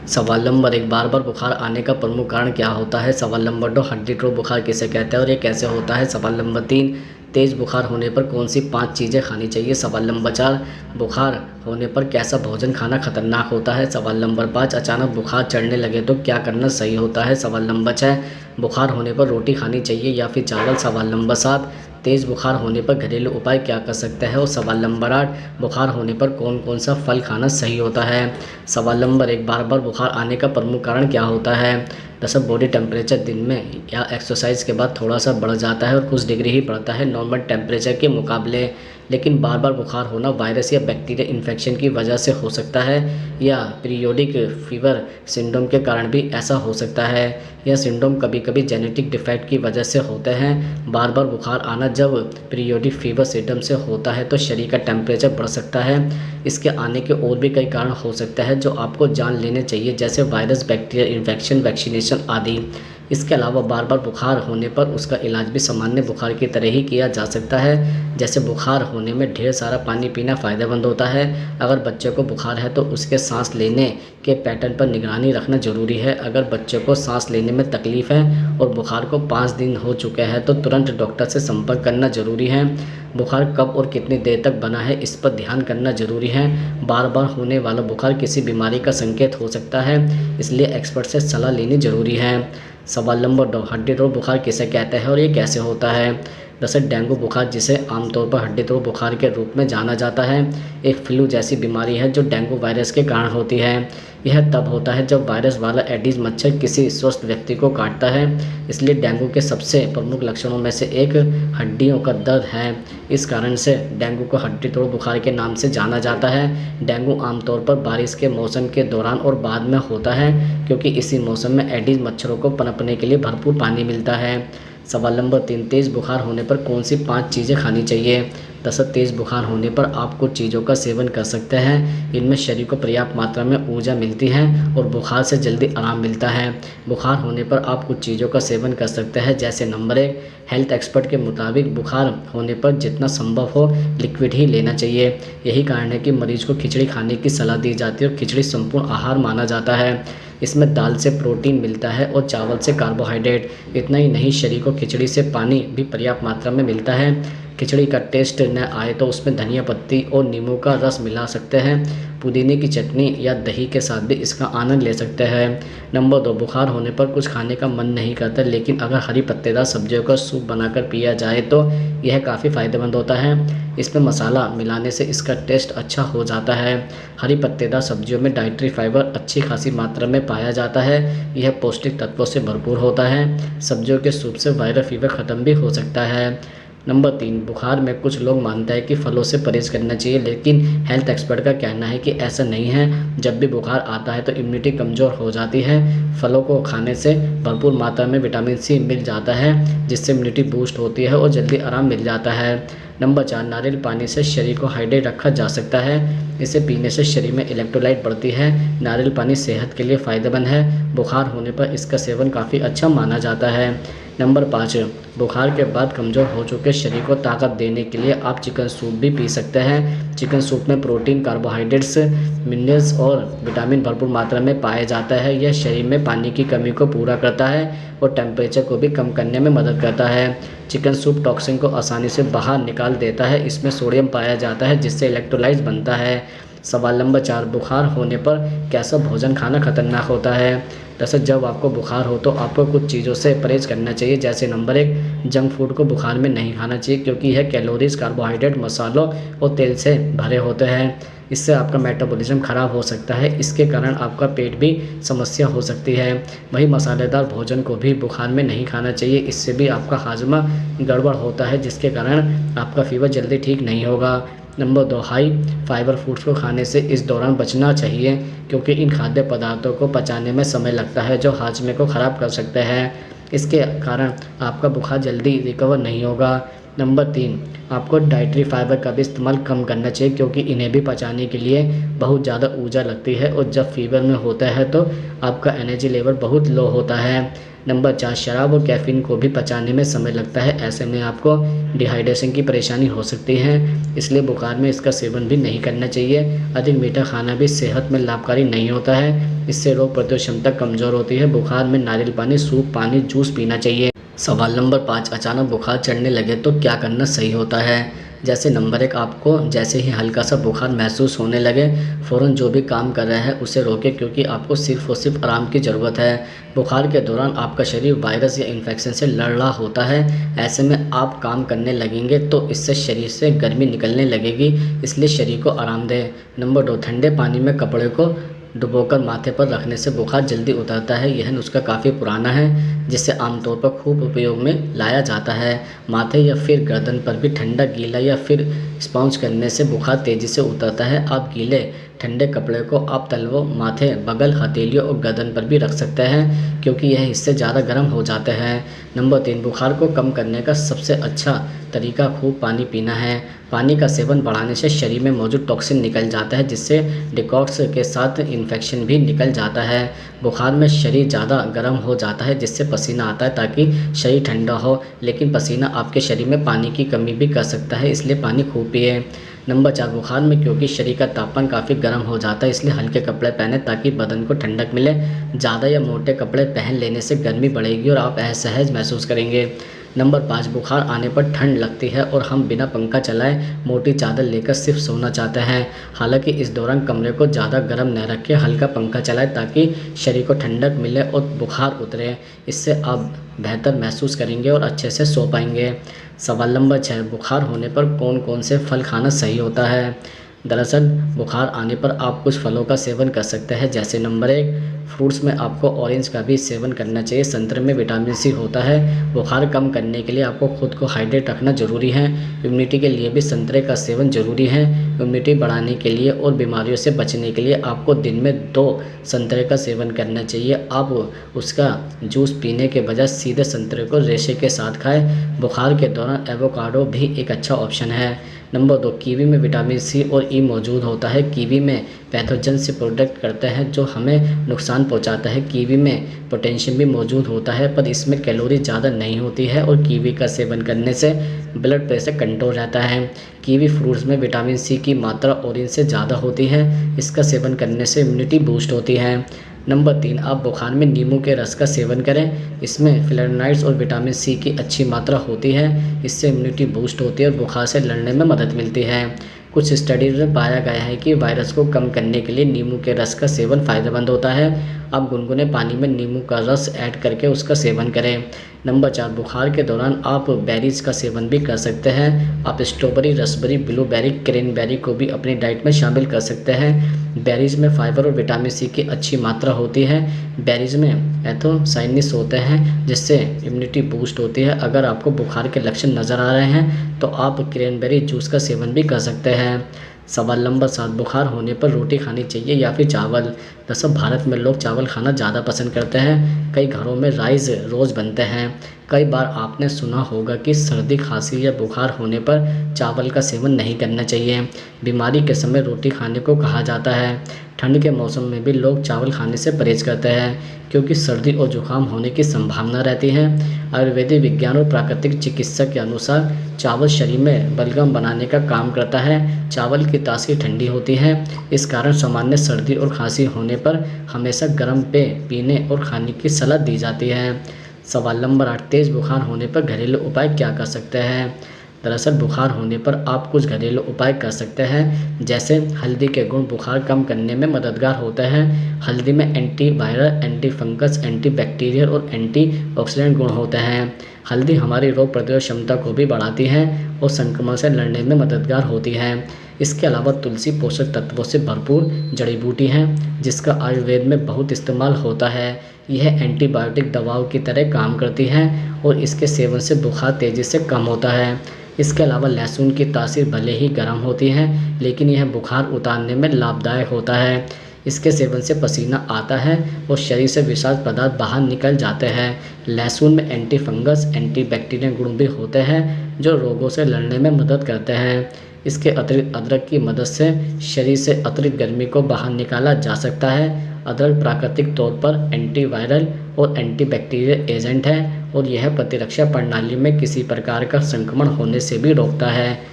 सवाल नंबर 1, बार बार बुखार आने का प्रमुख कारण क्या होता है? सवाल नंबर 2, हड्डी रोग बुखार किसे कहते हैं और ये कैसे होता है? सवाल नंबर 3, तेज बुखार होने पर कौन सी 5 चीज़ें खानी चाहिए? सवाल नंबर 4, बुखार होने पर कैसा भोजन खाना खतरनाक होता है? सवाल नंबर 5, अचानक बुखार चढ़ने लगे तो क्या करना सही होता है? सवाल नंबर 6, बुखार होने पर रोटी खानी चाहिए या फिर चावल? सवाल नंबर 7, तेज़ बुखार होने पर घरेलू उपाय क्या कर सकते हैं? और सवाल नंबर 8, बुखार होने पर कौन कौन सा फल खाना सही होता है? सवाल नंबर 1, बार बार बुखार आने का प्रमुख कारण क्या होता है? दरअसल बॉडी टेम्परेचर दिन में या एक्सरसाइज के बाद थोड़ा सा बढ़ जाता है और कुछ डिग्री ही बढ़ता है नॉर्मल टेम्परेचर के मुकाबले। लेकिन बार बार बुखार होना वायरस या बैक्टीरिया इन्फेक्शन की वजह से हो सकता है या पीरियोडिक फीवर सिंड्रोम के कारण भी ऐसा हो सकता है। यह सिंड्रोम कभी कभी जेनेटिक डिफेक्ट की वजह से होते हैं। बार बार बुखार आना जब पीरियोडिक फीवर सिंड्रोम से होता है तो शरीर का टेम्परेचर बढ़ सकता है। इसके आने के और भी कई कारण हो सकते हैं जो आपको जान लेने चाहिए, जैसे वायरस, बैक्टीरिया इन्फेक्शन, वैक्सीनेशन आदि। इसके अलावा बार बार बुखार होने पर उसका इलाज भी सामान्य बुखार की तरह ही किया जा सकता है। जैसे बुखार होने में ढेर सारा पानी पीना फ़ायदेमंद होता है। अगर बच्चे को बुखार है तो उसके सांस लेने के पैटर्न पर निगरानी रखना ज़रूरी है। अगर बच्चे को सांस लेने में तकलीफ़ है और बुखार को 5 दिन हो चुके हैं तो तुरंत डॉक्टर से संपर्क करना ज़रूरी है। बुखार कब और कितनी देर तक बना है इस पर ध्यान करना ज़रूरी है। बार बार होने वाला बुखार किसी बीमारी का संकेत हो सकता है, इसलिए एक्सपर्ट से सलाह लेनी ज़रूरी है। सवाल नंबर 2, हड्डी रोग बुखार किसे कहते हैं और ये कैसे होता है? दरअसल डेंगू बुखार, जिसे आमतौर पर हड्डी रोग बुखार के रूप में जाना जाता है, एक फ्लू जैसी बीमारी है जो डेंगू वायरस के कारण होती है। यह तब होता है जब वायरस वाला एडीज मच्छर किसी स्वस्थ व्यक्ति को काटता है। इसलिए डेंगू के सबसे प्रमुख लक्षणों में से एक हड्डियों का दर्द है। इस कारण से डेंगू को हड्डी रोग बुखार के नाम से जाना जाता है। डेंगू आमतौर पर बारिश के मौसम के दौरान और बाद में होता है, क्योंकि इसी मौसम में एडीज मच्छरों को पनपने के लिए भरपूर पानी मिलता है। सवाल नंबर 3, तेज़ बुखार होने पर कौन सी 5 चीज़ें खानी चाहिए? दरअसल तेज़ बुखार होने पर आप कुछ चीज़ों का सेवन कर सकते हैं। इनमें शरीर को पर्याप्त मात्रा में ऊर्जा मिलती है और बुखार से जल्दी आराम मिलता है। बुखार होने पर आप कुछ चीज़ों का सेवन कर सकते हैं, जैसे नंबर 1, हेल्थ एक्सपर्ट के मुताबिक बुखार होने पर जितना संभव हो लिक्विड ही लेना चाहिए। यही कारण है कि मरीज को खिचड़ी खाने की सलाह दी जाती है और खिचड़ी संपूर्ण आहार माना जाता है। इसमें दाल से प्रोटीन मिलता है और चावल से कार्बोहाइड्रेट। इतना ही नहीं, शरीर को खिचड़ी से पानी भी पर्याप्त मात्रा में मिलता है। खिचड़ी का टेस्ट न आए तो उसमें धनिया पत्ती और नींबू का रस मिला सकते हैं। पुदीने की चटनी या दही के साथ भी इसका आनंद ले सकते हैं। नंबर 2, बुखार होने पर कुछ खाने का मन नहीं करता, लेकिन अगर हरी पत्तेदार सब्जियों का सूप बनाकर पिया जाए तो यह काफ़ी फ़ायदेमंद होता है। इसमें मसाला मिलाने से इसका टेस्ट अच्छा हो जाता है। हरी पत्तेदार सब्जियों में डाइटरी फाइबर अच्छी खासी मात्रा में पाया जाता है। यह पौष्टिक तत्वों से भरपूर होता है। सब्जियों के सूप से वायरल फीवर ख़त्म भी हो सकता है। नंबर 3, बुखार में कुछ लोग मानते हैं कि फलों से परहेज करना चाहिए, लेकिन हेल्थ एक्सपर्ट का कहना है कि ऐसा नहीं है। जब भी बुखार आता है तो इम्यूनिटी कमज़ोर हो जाती है। फलों को खाने से भरपूर मात्रा में विटामिन सी मिल जाता है, जिससे इम्यूनिटी बूस्ट होती है और जल्दी आराम मिल जाता है। नंबर 4, नारियल पानी से शरीर को हाइड्रेट रखा जा सकता है। इसे पीने से शरीर में इलेक्ट्रोलाइट बढ़ती है। नारियल पानी सेहत के लिए फ़ायदेमंद है। बुखार होने पर इसका सेवन काफ़ी अच्छा माना जाता है। नंबर 5, बुखार के बाद कमज़ोर हो चुके शरीर को ताकत देने के लिए आप चिकन सूप भी पी सकते हैं। चिकन सूप में प्रोटीन, कार्बोहाइड्रेट्स, मिनरल्स और विटामिन भरपूर मात्रा में पाया जाता है। यह शरीर में पानी की कमी को पूरा करता है और टेम्परेचर को भी कम करने में मदद करता है। चिकन सूप टॉक्सिन को आसानी से बाहर निकाल देता है। इसमें सोडियम पाया जाता है, जिससे इलेक्ट्रोलाइट्स बनता है। सवाल नंबर 4, बुखार होने पर कैसा भोजन खाना खतरनाक होता है? दरअसल जब आपको बुखार हो तो आपको कुछ चीज़ों से परहेज़ करना चाहिए, जैसे नंबर 1, जंक फूड को बुखार में नहीं खाना चाहिए, क्योंकि यह कैलोरीज, कार्बोहाइड्रेट, मसालों और तेल से भरे होते हैं। इससे आपका मेटाबॉलिज्म ख़राब हो सकता है। इसके कारण आपका पेट भी समस्या हो सकती है। वहीं मसालेदार भोजन को भी बुखार में नहीं खाना चाहिए, इससे भी आपका हाजमा गड़बड़ होता है, जिसके कारण आपका फीवर जल्दी ठीक नहीं होगा। नंबर 2, हाई फाइबर फूड्स को खाने से इस दौरान बचना चाहिए, क्योंकि इन खाद्य पदार्थों को पचाने में समय लगता है, जो हाजमे को ख़राब कर सकते हैं। इसके कारण आपका बुखार जल्दी रिकवर नहीं होगा। नंबर 3, आपको डाइटरी फाइबर का भी इस्तेमाल कम करना चाहिए, क्योंकि इन्हें भी पचाने के लिए बहुत ज़्यादा ऊर्जा लगती है और जब फीवर में होता है तो आपका एनर्जी लेवल बहुत लो होता है। नंबर 4, शराब और कैफ़ीन को भी पचाने में समय लगता है, ऐसे में आपको डिहाइड्रेशन की परेशानी हो सकती है, इसलिए बुखार में इसका सेवन भी नहीं करना चाहिए। अधिक मीठा खाना भी सेहत में लाभकारी नहीं होता है, इससे रोग प्रतिरोधक क्षमता कमज़ोर होती है। बुखार में नारियल पानी, सूप पानी, जूस पीना चाहिए। सवाल नंबर 5, अचानक बुखार चढ़ने लगे तो क्या करना सही होता है? जैसे नंबर 1, आपको जैसे ही हल्का सा बुखार महसूस होने लगे, फ़ौरन जो भी काम कर रहे हैं उसे रोकें, क्योंकि आपको सिर्फ़ और सिर्फ आराम की ज़रूरत है। बुखार के दौरान आपका शरीर वायरस या इन्फेक्शन से लड़ रहा होता है, ऐसे में आप काम करने लगेंगे तो इससे शरीर से गर्मी निकलने लगेगी, इसलिए शरीर को आराम दें। नंबर 2, ठंडे पानी में कपड़े को डुबोकर माथे पर रखने से बुखार जल्दी उतरता है। यह नुस्खा काफ़ी पुराना है, जिसे आमतौर पर खूब उपयोग में लाया जाता है। माथे या फिर गर्दन पर भी ठंडा, गीला या फिर स्पॉन्ज करने से बुखार तेज़ी से उतरता है। आप गीले ठंडे कपड़े को आप तलवों, माथे, बगल, हथेलियों और गर्दन पर भी रख सकते हैं, क्योंकि यह हिस्से ज़्यादा गर्म हो जाते हैं। नंबर 3, बुखार को कम करने का सबसे अच्छा तरीका खूब पानी पीना है। पानी का सेवन बढ़ाने से शरीर में मौजूद टॉक्सिन निकल जाता है, जिससे डिटॉक्स के साथ इन्फेक्शन भी निकल जाता है। बुखार में शरीर ज़्यादा गर्म हो जाता है, जिससे पसीना आता है ताकि शरीर ठंडा हो, लेकिन पसीना आपके शरीर में पानी की कमी भी कर सकता है, इसलिए पानी खूब पिए। नंबर 4, बुखार में क्योंकि शरीर का तापमान काफ़ी गर्म हो जाता है, इसलिए हल्के कपड़े पहने ताकि बदन को ठंडक मिले। ज़्यादा या मोटे कपड़े पहन लेने से गर्मी बढ़ेगी और आप असहज महसूस करेंगे। नंबर 5, बुखार आने पर ठंड लगती है और हम बिना पंखा चलाए मोटी चादर लेकर सिर्फ सोना चाहते हैं। हालांकि इस दौरान कमरे को ज़्यादा गर्म न रखें, हल्का पंखा चलाएं ताकि शरीर को ठंडक मिले और बुखार उतरे। इससे आप बेहतर महसूस करेंगे और अच्छे से सो पाएंगे। सवाल नंबर 6, बुखार होने पर कौन कौन से फल खाना सही होता है? दरअसल बुखार आने पर आप कुछ फलों का सेवन कर सकते हैं, जैसे नंबर 1, फ्रूट्स में आपको ऑरेंज का भी सेवन करना चाहिए। संतरे में विटामिन सी होता है। बुखार कम करने के लिए आपको खुद को हाइड्रेट रखना ज़रूरी है। इम्यूनिटी के लिए भी संतरे का सेवन ज़रूरी है। इम्यूनिटी बढ़ाने के लिए और बीमारियों से बचने के लिए आपको दिन में 2 संतरे का सेवन करना चाहिए। आप उसका जूस पीने के बजाय सीधे संतरे को रेशे के साथ खाएं। बुखार के दौरान एवोकाडो भी एक अच्छा ऑप्शन है। नंबर 2, कीवी में विटामिन सी और ई मौजूद होता है। कीवी में पैथोजन से प्रोटेक्ट करते हैं जो हमें नुकसान पहुंचाता है। कीवी में पोटेशियम भी मौजूद होता है, पर इसमें कैलोरी ज़्यादा नहीं होती है और कीवी का सेवन करने से ब्लड प्रेशर कंट्रोल रहता है। कीवी फ्रूट्स में विटामिन सी की मात्रा ऑरेंज से ज़्यादा होती है। इसका सेवन करने से इम्यूनिटी बूस्ट होती है। नंबर 3, आप बुखार में नींबू के रस का सेवन करें। इसमें फ्लेवोनॉइड्स और विटामिन सी की अच्छी मात्रा होती है। इससे इम्यूनिटी बूस्ट होती है और बुखार से लड़ने में मदद मिलती है। कुछ स्टडीज में पाया गया है कि वायरस को कम करने के लिए नींबू के रस का सेवन फ़ायदेमंद होता है। आप गुनगुने पानी में नींबू का रस ऐड करके उसका सेवन करें। नंबर 4, बुखार के दौरान आप बेरीज़ का सेवन भी कर सकते हैं। आप स्ट्रॉबेरी, रसबेरी, ब्लूबेरी, क्रैनबेरी को भी अपनी डाइट में शामिल कर सकते हैं। बेरीज़ में फाइबर और विटामिन सी की अच्छी मात्रा होती है। बेरीज़ में एंथोसाइनिन्स होते हैं, जिससे इम्यूनिटी बूस्ट होती है। अगर आपको बुखार के लक्षण नज़र आ रहे हैं तो आप क्रैनबेरी जूस का सेवन भी कर सकते हैं। सवाल नंबर 7, बुखार होने पर रोटी खानी चाहिए या फिर चावल? दरअसल भारत में लोग चावल खाना ज़्यादा पसंद करते हैं। कई घरों में राइस रोज़ बनते हैं। कई बार आपने सुना होगा कि सर्दी, खांसी या बुखार होने पर चावल का सेवन नहीं करना चाहिए। बीमारी के समय रोटी खाने को कहा जाता है। ठंड के मौसम में भी लोग चावल खाने से परहेज करते हैं, क्योंकि सर्दी और जुकाम होने की संभावना रहती है। आयुर्वेदिक विज्ञान और प्राकृतिक चिकित्सा के अनुसार चावल शरीर में बलगम बनाने का काम करता है। चावल की तासीर ठंडी होती है, इस कारण सामान्य सर्दी और खांसी होने पर हमेशा गर्म पेय पीने और खाने की सलाह दी जाती है। सवाल नंबर 8, तेज़ बुखार होने पर घरेलू उपाय क्या कर सकते हैं? दरअसल बुखार होने पर आप कुछ घरेलू उपाय कर सकते हैं, जैसे हल्दी के गुण बुखार कम करने में मददगार होते हैं। हल्दी में antiviral, anti fungus, anti bacterial और एंटीऑक्सीडेंट गुण होते हैं। हल्दी हमारी रोग प्रतिरोधक क्षमता को भी बढ़ाती है और संक्रमण से लड़ने में मददगार होती है। इसके अलावा तुलसी पोषक तत्वों से भरपूर जड़ी बूटी है, जिसका आयुर्वेद में बहुत इस्तेमाल होता है। यह एंटीबायोटिक दवाओं की तरह काम करती है और इसके सेवन से बुखार तेज़ी से कम होता है। इसके अलावा लहसुन की तासीर भले ही गर्म होती है, लेकिन यह बुखार उतारने में लाभदायक होता है। इसके सेवन से पसीना आता है और शरीर से विषाक्त पदार्थ बाहर निकल जाते हैं। लहसुन में एंटी फंगस, एंटी बैक्टीरियल गुण भी होते हैं, जो रोगों से लड़ने में मदद करते हैं। इसके अतिरिक्त अदरक की मदद से शरीर से अतिरिक्त गर्मी को बाहर निकाला जा सकता है। अदरक प्राकृतिक तौर पर एंटीवायरल और एंटीबैक्टीरियल एजेंट है और यह प्रतिरक्षा प्रणाली में किसी प्रकार का संक्रमण होने से भी रोकता है।